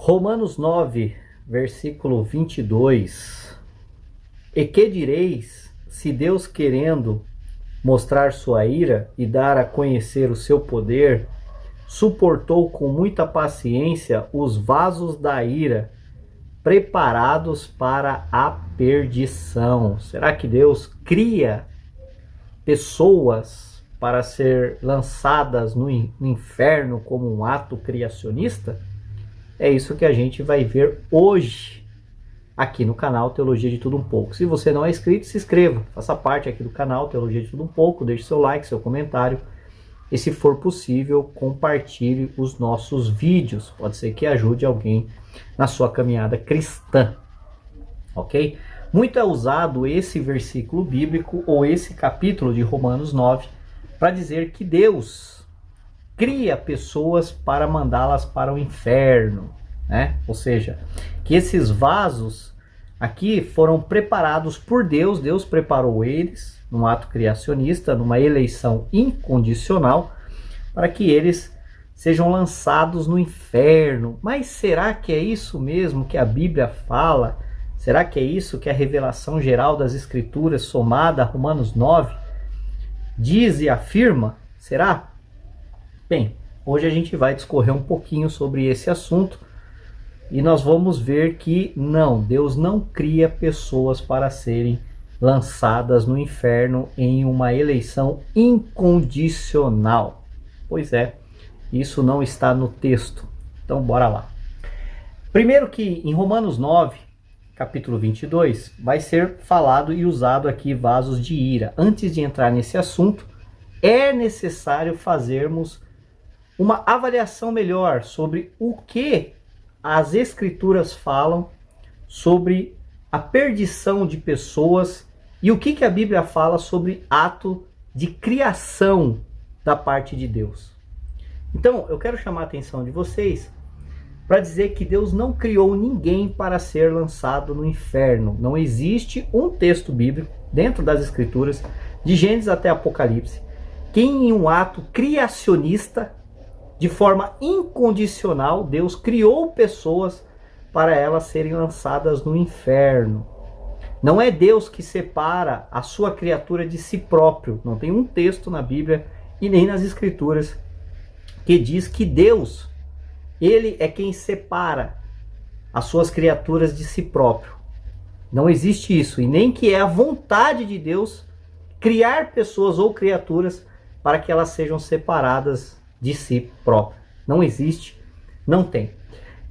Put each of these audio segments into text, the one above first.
Romanos 9, versículo 22. E que direis, se Deus, querendo mostrar sua ira e dar a conhecer o seu poder, suportou com muita paciência os vasos da ira, preparados para a perdição? Será que Deus cria pessoas para ser lançadas no inferno como um ato criacionista? É isso que a gente vai ver hoje aqui no canal Teologia de Tudo Um Pouco. Se você não é inscrito, se inscreva, faça parte aqui do canal Teologia de Tudo Um Pouco, deixe seu like, seu comentário e, se for possível, compartilhe os nossos vídeos. Pode ser que ajude alguém na sua caminhada cristã, ok? Muito é usado esse versículo bíblico ou esse capítulo de Romanos 9 para dizer que Deus cria pessoas para mandá-las para o inferno, né? Ou seja, que esses vasos aqui foram preparados por Deus, Deus preparou eles num ato criacionista, numa eleição incondicional, para que eles sejam lançados no inferno. Mas será que é isso mesmo que a Bíblia fala? Será que é isso que a revelação geral das Escrituras, somada a Romanos 9, diz e afirma? Será? Bem, hoje a gente vai discorrer um pouquinho sobre esse assunto e nós vamos ver que não, Deus não cria pessoas para serem lançadas no inferno em uma eleição incondicional. Pois é, isso não está no texto. Então bora lá. Primeiro que em Romanos 9, capítulo 22, vai ser falado e usado aqui vasos de ira. Antes de entrar nesse assunto, é necessário fazermos uma avaliação melhor sobre o que as Escrituras falam sobre a perdição de pessoas e o que a Bíblia fala sobre ato de criação da parte de Deus. Então, eu quero chamar a atenção de vocês para dizer que Deus não criou ninguém para ser lançado no inferno. Não existe um texto bíblico dentro das Escrituras, de Gênesis até Apocalipse, que em um ato criacionista, de forma incondicional, Deus criou pessoas para elas serem lançadas no inferno. Não é Deus que separa a sua criatura de si próprio. Não tem um texto na Bíblia e nem nas Escrituras que diz que Deus, ele é quem separa as suas criaturas de si próprio. Não existe isso, e nem que é a vontade de Deus criar pessoas ou criaturas para que elas sejam separadas de si próprio. Não existe, não tem.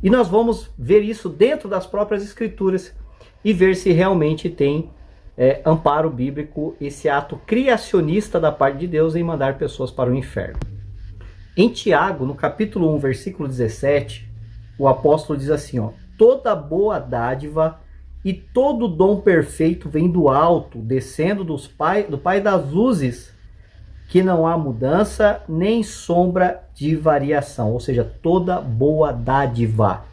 E nós vamos ver isso dentro das próprias Escrituras e ver se realmente tem amparo bíblico esse ato criacionista da parte de Deus em mandar pessoas para o inferno. Em Tiago, no capítulo 1, versículo 17, o apóstolo diz assim, ó: toda boa dádiva e todo dom perfeito vem do alto, descendo do Pai das luzes, que não há mudança nem sombra de variação, ou seja, toda boa dádiva.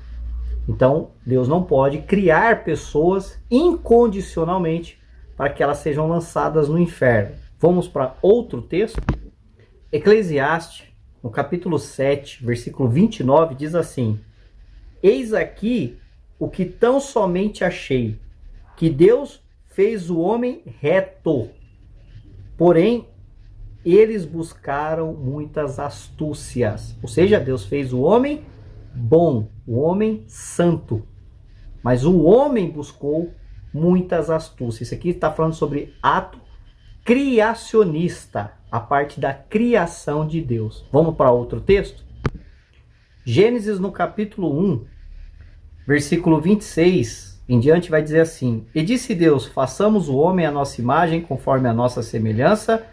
Então, Deus não pode criar pessoas incondicionalmente para que elas sejam lançadas no inferno. Vamos para outro texto? Eclesiastes, no capítulo 7, versículo 29, diz assim: eis aqui o que tão somente achei, que Deus fez o homem reto, porém eles buscaram muitas astúcias. Ou seja, Deus fez o homem bom, o homem santo. Mas o homem buscou muitas astúcias. Isso aqui está falando sobre ato criacionista, a parte da criação de Deus. Vamos para outro texto? Gênesis, no capítulo 1, versículo 26 em diante, vai dizer assim: e disse Deus, façamos o homem à nossa imagem, conforme a nossa semelhança,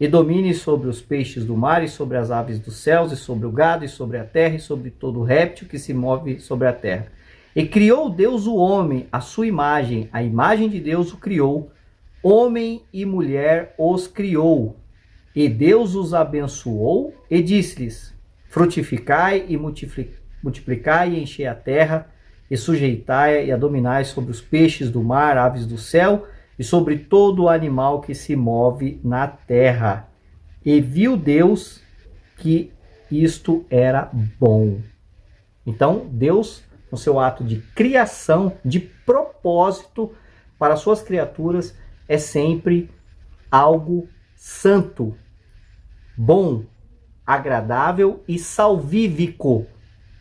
e domine sobre os peixes do mar, e sobre as aves dos céus, e sobre o gado, e sobre a terra, e sobre todo réptil que se move sobre a terra. E criou Deus o homem, à sua imagem, a imagem de Deus o criou, homem e mulher os criou. E Deus os abençoou, e disse-lhes: frutificai e multiplicai e enchei a terra, e sujeitai e a dominai sobre os peixes do mar, aves do céu, e sobre todo animal que se move na terra. E viu Deus que isto era bom. Então, Deus no seu ato de criação, de propósito para suas criaturas, é sempre algo santo, bom, agradável e salvífico,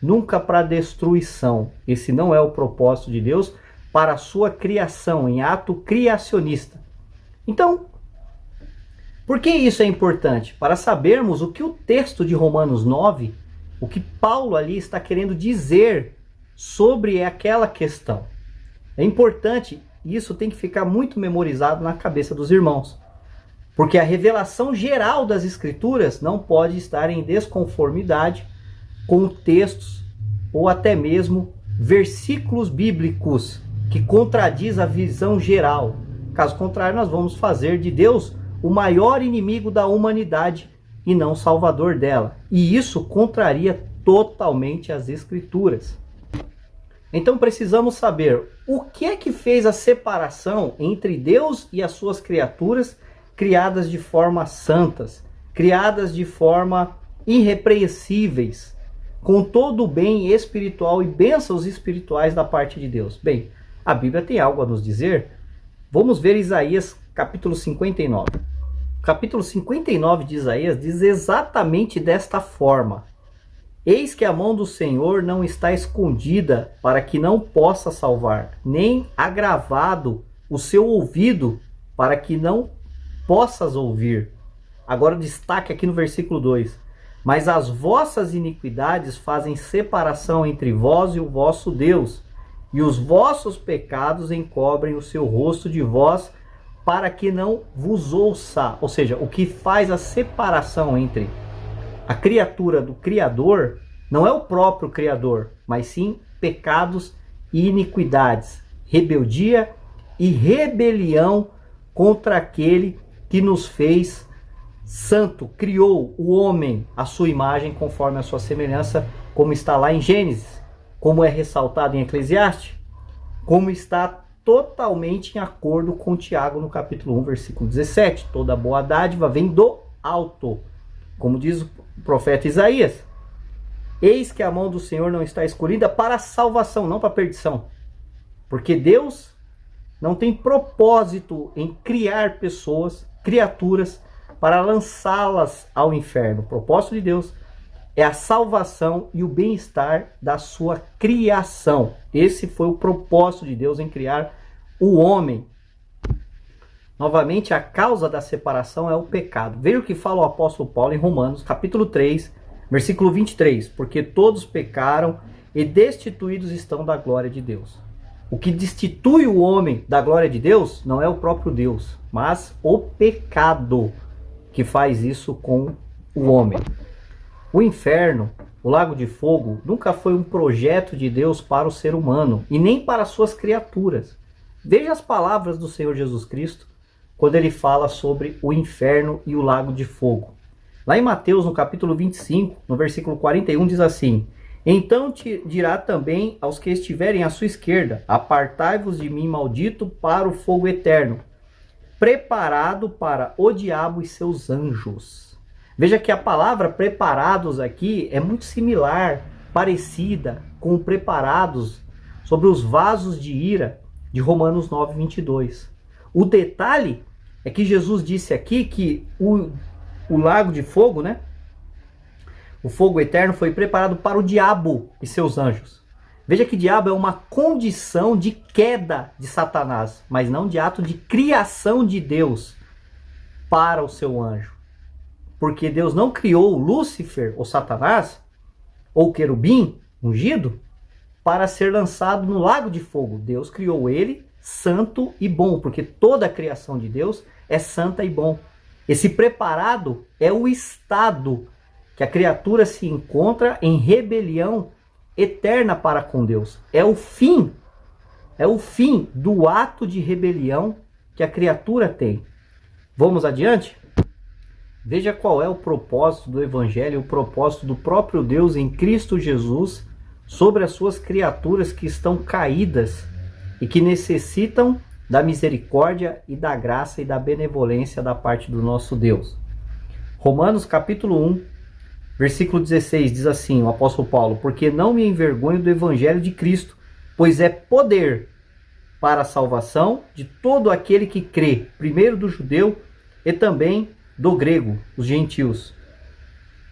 nunca para destruição. Esse não é o propósito de Deus para a sua criação, em ato criacionista. Então, por que isso é importante? Para sabermos o que o texto de Romanos 9, o que Paulo ali está querendo dizer sobre aquela questão. É importante, e isso tem que ficar muito memorizado na cabeça dos irmãos. Porque a revelação geral das Escrituras não pode estar em desconformidade com textos ou até mesmo versículos bíblicos que contradiz a visão geral. Caso contrário, nós vamos fazer de Deus o maior inimigo da humanidade e não salvador dela. E isso contraria totalmente as Escrituras. Então precisamos saber o que é que fez a separação entre Deus e as suas criaturas, criadas de forma santas, criadas de forma irrepreensíveis, com todo o bem espiritual e bênçãos espirituais da parte de Deus. Bem, a Bíblia tem algo a nos dizer. Vamos ver Isaías capítulo 59. O capítulo 59 de Isaías diz exatamente desta forma: eis que a mão do Senhor não está escondida para que não possa salvar, nem agravado o seu ouvido para que não possas ouvir. Agora destaque aqui no versículo 2. Mas as vossas iniquidades fazem separação entre vós e o vosso Deus, e os vossos pecados encobrem o seu rosto de vós, para que não vos ouça. Ou seja, o que faz a separação entre a criatura do Criador não é o próprio Criador, mas sim pecados e iniquidades, rebeldia e rebelião contra aquele que nos fez santo, criou o homem à sua imagem, conforme a sua semelhança, como está lá em Gênesis, como é ressaltado em Eclesiastes, como está totalmente em acordo com Tiago no capítulo 1, versículo 17. Toda boa dádiva vem do alto, como diz o profeta Isaías. Eis que a mão do Senhor não está escolhida para a salvação, não para a perdição. Porque Deus não tem propósito em criar pessoas, criaturas, para lançá-las ao inferno. O propósito de Deus é a salvação e o bem-estar da sua criação. Esse foi o propósito de Deus em criar o homem. Novamente, a causa da separação é o pecado. Veja o que fala o apóstolo Paulo em Romanos, capítulo 3, versículo 23. Porque todos pecaram e destituídos estão da glória de Deus. O que destitui o homem da glória de Deus não é o próprio Deus, mas o pecado que faz isso com o homem. O inferno, o lago de fogo, nunca foi um projeto de Deus para o ser humano e nem para suas criaturas. Veja as palavras do Senhor Jesus Cristo quando ele fala sobre o inferno e o lago de fogo. Lá em Mateus, no capítulo 25, no versículo 41, diz assim: então te dirá também aos que estiverem à sua esquerda: apartai-vos de mim, maldito, para o fogo eterno, preparado para o diabo e seus anjos. Veja que a palavra preparados aqui é muito similar, parecida com preparados sobre os vasos de ira de Romanos 9, 22. O detalhe é que Jesus disse aqui que o lago de fogo, né? O fogo eterno foi preparado para o diabo e seus anjos. Veja que diabo é uma condição de queda de Satanás, mas não de ato de criação de Deus para o seu anjo. Porque Deus não criou Lúcifer ou Satanás, ou querubim ungido, para ser lançado no lago de fogo. Deus criou ele santo e bom, porque toda a criação de Deus é santa e bom. Esse preparado é o estado que a criatura se encontra em rebelião eterna para com Deus. É o fim do ato de rebelião que a criatura tem. Vamos adiante? Veja qual é o propósito do Evangelho, o propósito do próprio Deus em Cristo Jesus sobre as suas criaturas que estão caídas e que necessitam da misericórdia e da graça e da benevolência da parte do nosso Deus. Romanos capítulo 1, Versículo 16 diz assim, o apóstolo Paulo: porque não me envergonho do evangelho de Cristo, pois é poder para a salvação de todo aquele que crê, primeiro do judeu e também do grego, os gentios.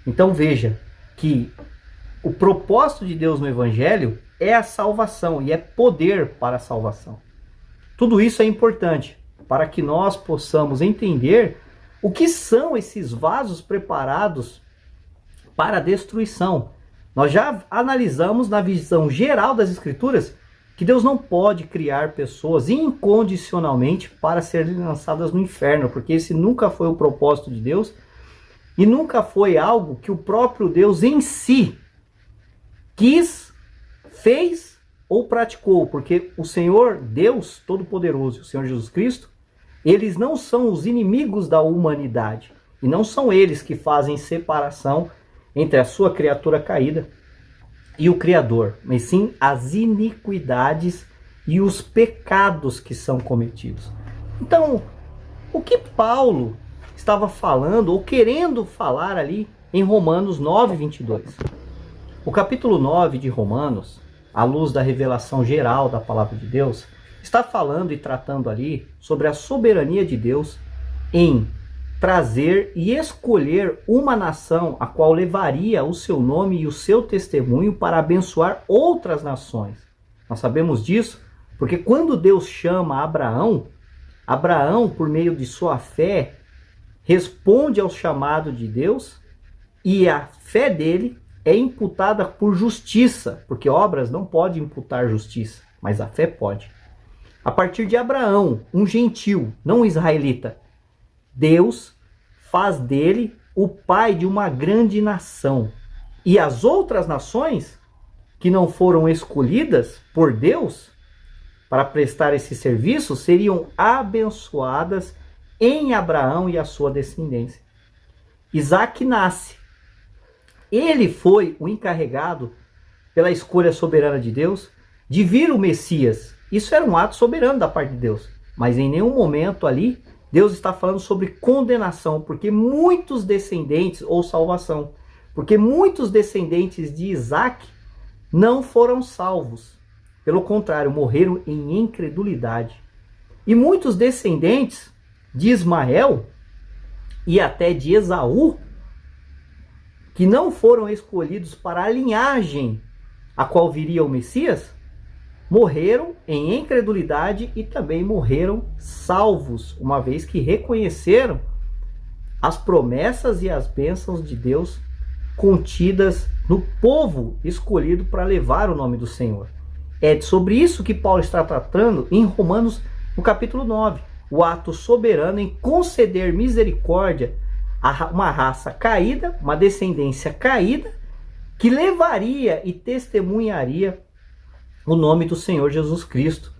Então veja que o propósito de Deus no evangelho é a salvação e é poder para a salvação. Tudo isso é importante para que nós possamos entender o que são esses vasos preparados para a destruição. Nós já analisamos na visão geral das Escrituras que Deus não pode criar pessoas incondicionalmente para serem lançadas no inferno, porque esse nunca foi o propósito de Deus e nunca foi algo que o próprio Deus em si quis, fez ou praticou, porque o Senhor Deus Todo-Poderoso, o Senhor Jesus Cristo, eles não são os inimigos da humanidade e não são eles que fazem separação entre a sua criatura caída e o Criador, mas sim as iniquidades e os pecados que são cometidos. Então, o que Paulo estava falando ou querendo falar ali em Romanos 9, 22? O capítulo 9 de Romanos, à luz da revelação geral da palavra de Deus, está falando e tratando ali sobre a soberania de Deus em trazer e escolher uma nação a qual levaria o seu nome e o seu testemunho para abençoar outras nações. Nós sabemos disso porque quando Deus chama Abraão, Abraão, por meio de sua fé, responde ao chamado de Deus e a fé dele é imputada por justiça, porque obras não podem imputar justiça, mas a fé pode. A partir de Abraão, um gentil, não um israelita, Deus faz dele o pai de uma grande nação. E as outras nações que não foram escolhidas por Deus para prestar esse serviço seriam abençoadas em Abraão e a sua descendência. Isaac nasce. Ele foi o encarregado, pela escolha soberana de Deus, de vir o Messias. Isso era um ato soberano da parte de Deus. Mas em nenhum momento ali, Deus está falando sobre condenação, porque muitos descendentes, ou salvação, porque muitos descendentes de Isaac não foram salvos. Pelo contrário, morreram em incredulidade. E muitos descendentes de Ismael e até de Esaú, que não foram escolhidos para a linhagem a qual viria o Messias, morreram em incredulidade e também morreram salvos, uma vez que reconheceram as promessas e as bênçãos de Deus contidas no povo escolhido para levar o nome do Senhor. É sobre isso que Paulo está tratando em Romanos, no capítulo 9. O ato soberano em conceder misericórdia a uma raça caída, uma descendência caída, que levaria e testemunharia o nome do Senhor Jesus Cristo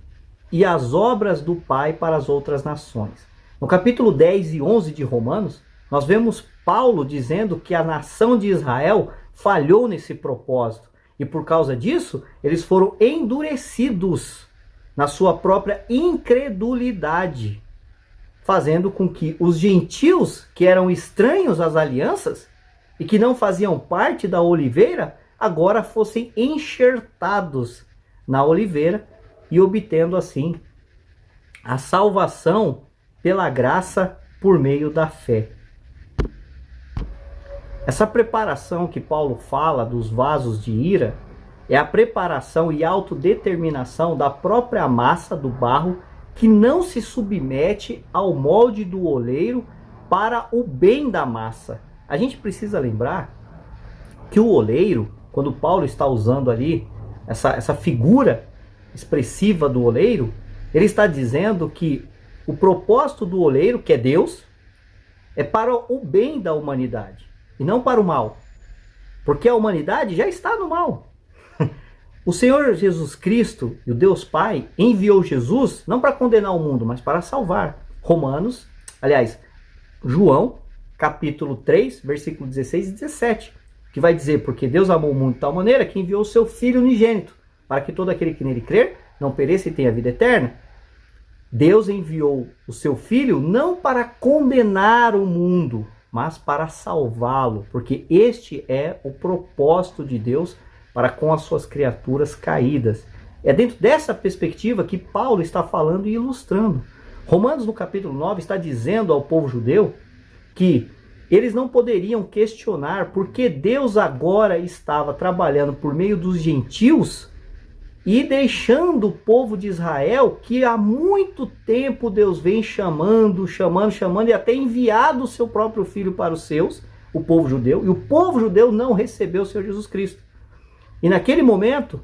e as obras do Pai para as outras nações. No capítulo 10 e 11 de Romanos, nós vemos Paulo dizendo que a nação de Israel falhou nesse propósito e por causa disso eles foram endurecidos na sua própria incredulidade, fazendo com que os gentios, que eram estranhos às alianças e que não faziam parte da oliveira, agora fossem enxertados na oliveira e obtendo assim a salvação pela graça por meio da fé. Essa preparação que Paulo fala dos vasos de ira é a preparação e autodeterminação da própria massa do barro que não se submete ao molde do oleiro para o bem da massa. A gente precisa lembrar que o oleiro, quando Paulo está usando ali essa figura expressiva do oleiro, ele está dizendo que o propósito do oleiro, que é Deus, é para o bem da humanidade e não para o mal, porque a humanidade já está no mal. O Senhor Jesus Cristo e o Deus Pai enviou Jesus não para condenar o mundo, mas para salvar. João, capítulo 3, versículo 16 e 17, que vai dizer: porque Deus amou o mundo de tal maneira que enviou o seu Filho unigênito, para que todo aquele que nele crer não pereça e tenha vida eterna. Deus enviou o seu Filho não para condenar o mundo, mas para salvá-lo, porque este é o propósito de Deus para com as suas criaturas caídas. É dentro dessa perspectiva que Paulo está falando e ilustrando. Romanos, no capítulo 9, está dizendo ao povo judeu que eles não poderiam questionar porque Deus agora estava trabalhando por meio dos gentios e deixando o povo de Israel, que há muito tempo Deus vem chamando e até enviado o seu próprio filho para os seus, o povo judeu, e o povo judeu não recebeu o Senhor Jesus Cristo. E naquele momento,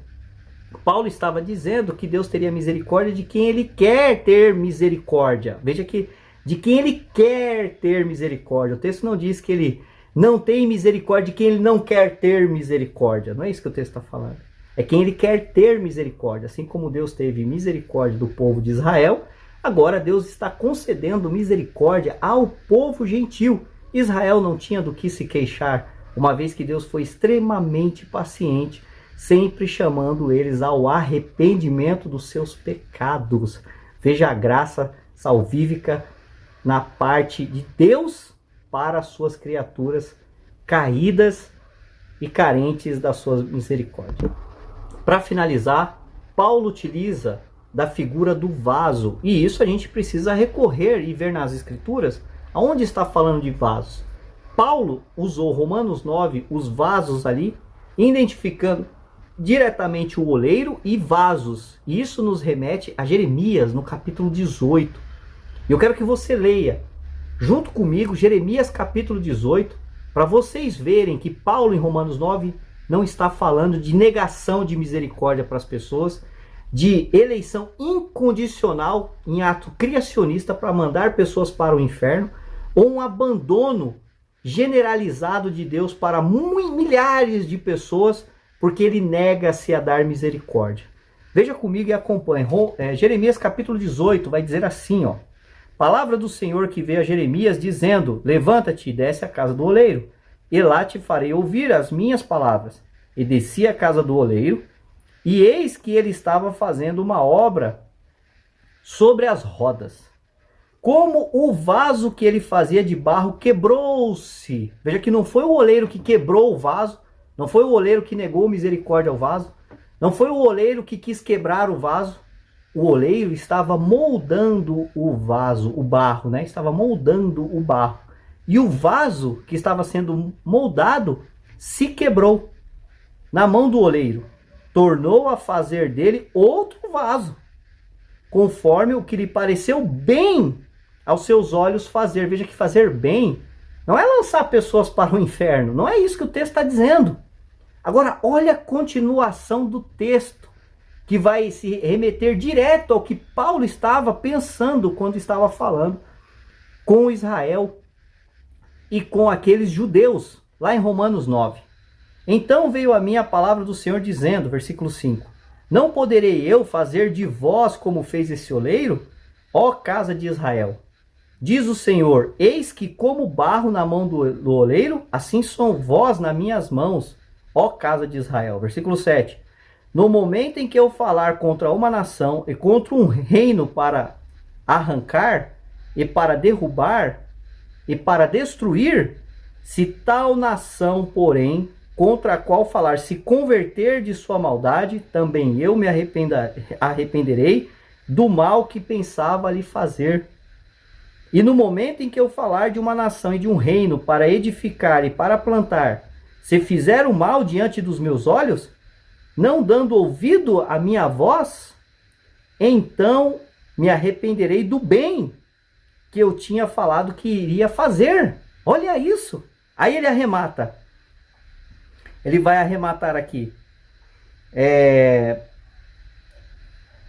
Paulo estava dizendo que Deus teria misericórdia de quem ele quer ter misericórdia. Veja que de quem ele quer ter misericórdia. O texto não diz que ele não tem misericórdia de quem ele não quer ter misericórdia. Não é isso que o texto está falando. É quem ele quer ter misericórdia. Assim como Deus teve misericórdia do povo de Israel, agora Deus está concedendo misericórdia ao povo gentil. Israel não tinha do que se queixar, uma vez que Deus foi extremamente paciente, sempre chamando eles ao arrependimento dos seus pecados. Veja a graça salvífica na parte de Deus para as suas criaturas caídas e carentes da sua misericórdia. Para finalizar, Paulo utiliza da figura do vaso, e isso a gente precisa recorrer e ver nas escrituras aonde está falando de vasos. Paulo usou Romanos 9, os vasos ali, identificando diretamente o oleiro e vasos. E isso nos remete a Jeremias, no capítulo 18. E eu quero que você leia, junto comigo, Jeremias capítulo 18, para vocês verem que Paulo, em Romanos 9, não está falando de negação de misericórdia para as pessoas, de eleição incondicional em ato criacionista para mandar pessoas para o inferno, ou um abandono generalizado de Deus para milhares de pessoas, porque ele nega-se a dar misericórdia. Veja comigo e acompanhe. Jeremias capítulo 18 vai dizer assim, ó. Palavra do Senhor que veio a Jeremias dizendo: levanta-te e desce à casa do oleiro, e lá te farei ouvir as minhas palavras. E desci à casa do oleiro, e eis que ele estava fazendo uma obra sobre as rodas. Como o vaso que ele fazia de barro quebrou-se. Veja que não foi o oleiro que quebrou o vaso, não foi o oleiro que negou misericórdia ao vaso, não foi o oleiro que quis quebrar o vaso. O oleiro estava moldando o vaso, o barro, né? Estava moldando o barro. E o vaso que estava sendo moldado se quebrou na mão do oleiro. Tornou a fazer dele outro vaso, conforme o que lhe pareceu bem aos seus olhos fazer. Veja que fazer bem não é lançar pessoas para o inferno. Não é isso que o texto está dizendo. Agora, olha a continuação do texto, que vai se remeter direto ao que Paulo estava pensando quando estava falando com Israel e com aqueles judeus, lá em Romanos 9. Então veio a mim a palavra do Senhor dizendo, versículo 5, não poderei eu fazer de vós como fez esse oleiro, ó casa de Israel? Diz o Senhor, eis que como barro na mão do oleiro, assim são vós nas minhas mãos, ó casa de Israel. Versículo 7. No momento em que eu falar contra uma nação e contra um reino para arrancar e para derrubar e para destruir, se tal nação, porém, contra a qual falar se converter de sua maldade, também eu me arrependerei do mal que pensava lhe fazer. E no momento em que eu falar de uma nação e de um reino para edificar e para plantar, se fizer o mal diante dos meus olhos, não dando ouvido à minha voz, então me arrependerei do bem que eu tinha falado que iria fazer. Olha isso. Aí ele arremata. Ele vai arrematar aqui.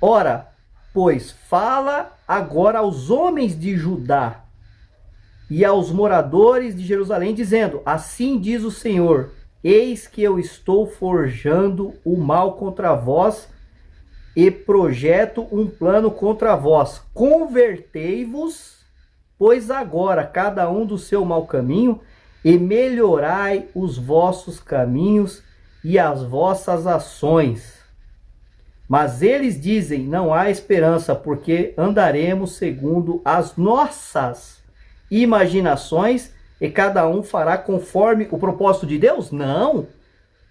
Ora, pois fala agora aos homens de Judá e aos moradores de Jerusalém, dizendo, assim diz o Senhor, eis que eu estou forjando o mal contra vós e projeto um plano contra vós. Convertei-vos, pois agora cada um do seu mau caminho, e melhorai os vossos caminhos e as vossas ações. Mas eles dizem, não há esperança, porque andaremos segundo as nossas imaginações e cada um fará conforme o propósito de Deus? Não.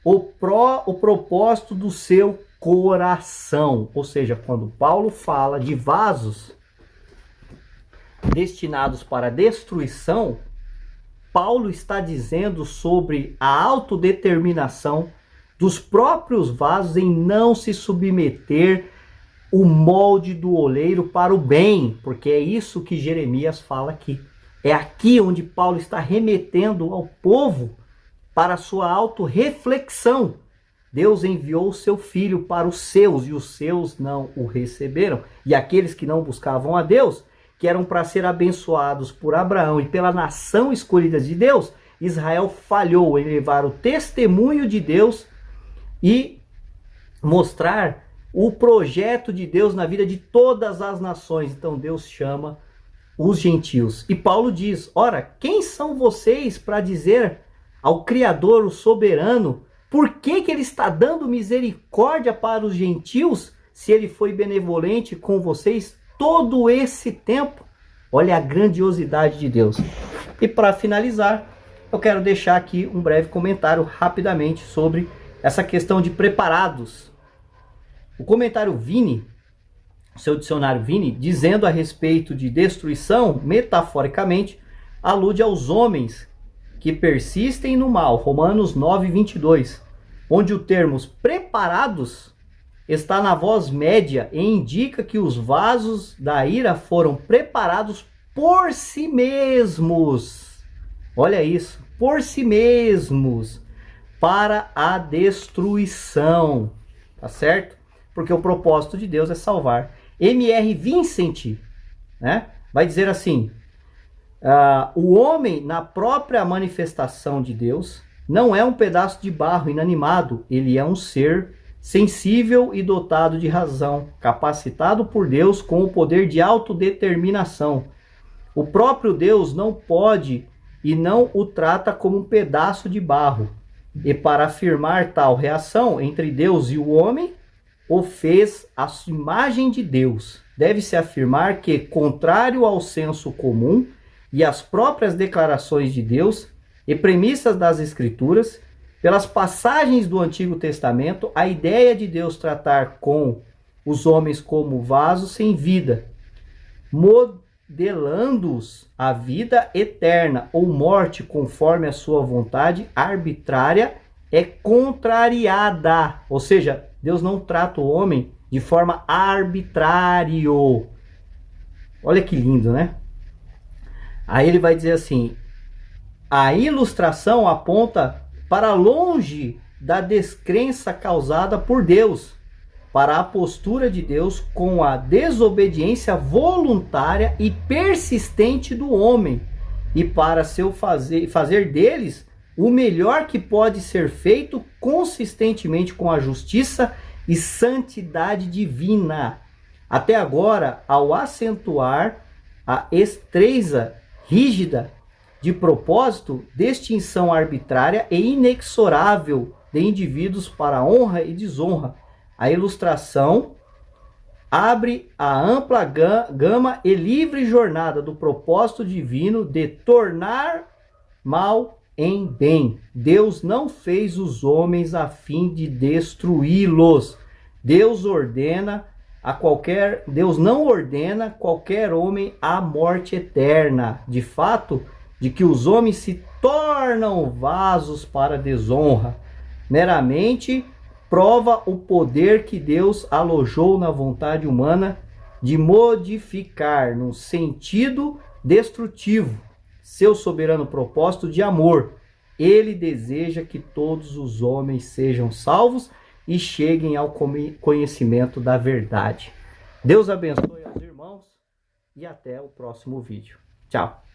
O propósito do seu coração. Ou seja, quando Paulo fala de vasos destinados para destruição, Paulo está dizendo sobre a autodeterminação dos próprios vasos em não se submeter o molde do oleiro para o bem, porque é isso que Jeremias fala aqui. É aqui onde Paulo está remetendo ao povo para a sua autorreflexão. Deus enviou o seu filho para os seus, e os seus não o receberam. E aqueles que não buscavam a Deus, que eram para ser abençoados por Abraão e pela nação escolhida de Deus, Israel falhou em levar o testemunho de Deus e mostrar o projeto de Deus na vida de todas as nações. Então Deus chama os gentios. E Paulo diz, ora, quem são vocês para dizer ao Criador, o soberano, por que ele está dando misericórdia para os gentios, se ele foi benevolente com vocês todo esse tempo? Olha a grandiosidade de Deus. E para finalizar, eu quero deixar aqui um breve comentário rapidamente sobre essa questão de preparados. O comentário Vini, seu dicionário Vini, dizendo a respeito de destruição, metaforicamente, alude aos homens que persistem no mal, Romanos 9:22, onde o termo preparados está na voz média e indica que os vasos da ira foram preparados por si mesmos. Olha isso, por si mesmos, para a destruição, tá certo? Porque o propósito de Deus é salvar. M.R. Vincent, né, vai dizer assim, o homem na própria manifestação de Deus não é um pedaço de barro inanimado, ele é um ser sensível e dotado de razão, capacitado por Deus com o poder de autodeterminação. O próprio Deus não pode e não o trata como um pedaço de barro. E para afirmar tal reação entre Deus e o homem, o fez à imagem de Deus. Deve-se afirmar que, contrário ao senso comum e às próprias declarações de Deus e premissas das Escrituras, pelas passagens do Antigo Testamento, a ideia de Deus tratar com os homens como vasos sem vida, modelando-os a vida eterna ou morte conforme a sua vontade arbitrária, é contrariada. Ou seja, Deus não trata o homem de forma arbitrária. Olha que lindo, né? Aí ele vai dizer assim, a ilustração aponta para longe da descrença causada por Deus, para a postura de Deus com a desobediência voluntária e persistente do homem, e para seu fazer deles o melhor que pode ser feito consistentemente com a justiça e santidade divina. Até agora, ao acentuar a estreita, rígida de propósito, distinção arbitrária e inexorável de indivíduos para honra e desonra, a ilustração abre a ampla gama e livre jornada do propósito divino de tornar mal em bem. Deus não fez os homens a fim de destruí-los. Deus não ordena qualquer homem à morte eterna. De fato, de que os homens se tornam vasos para desonra, meramente prova o poder que Deus alojou na vontade humana de modificar, num sentido destrutivo, seu soberano propósito de amor. Ele deseja que todos os homens sejam salvos e cheguem ao conhecimento da verdade. Deus abençoe aos irmãos e até o próximo vídeo. Tchau!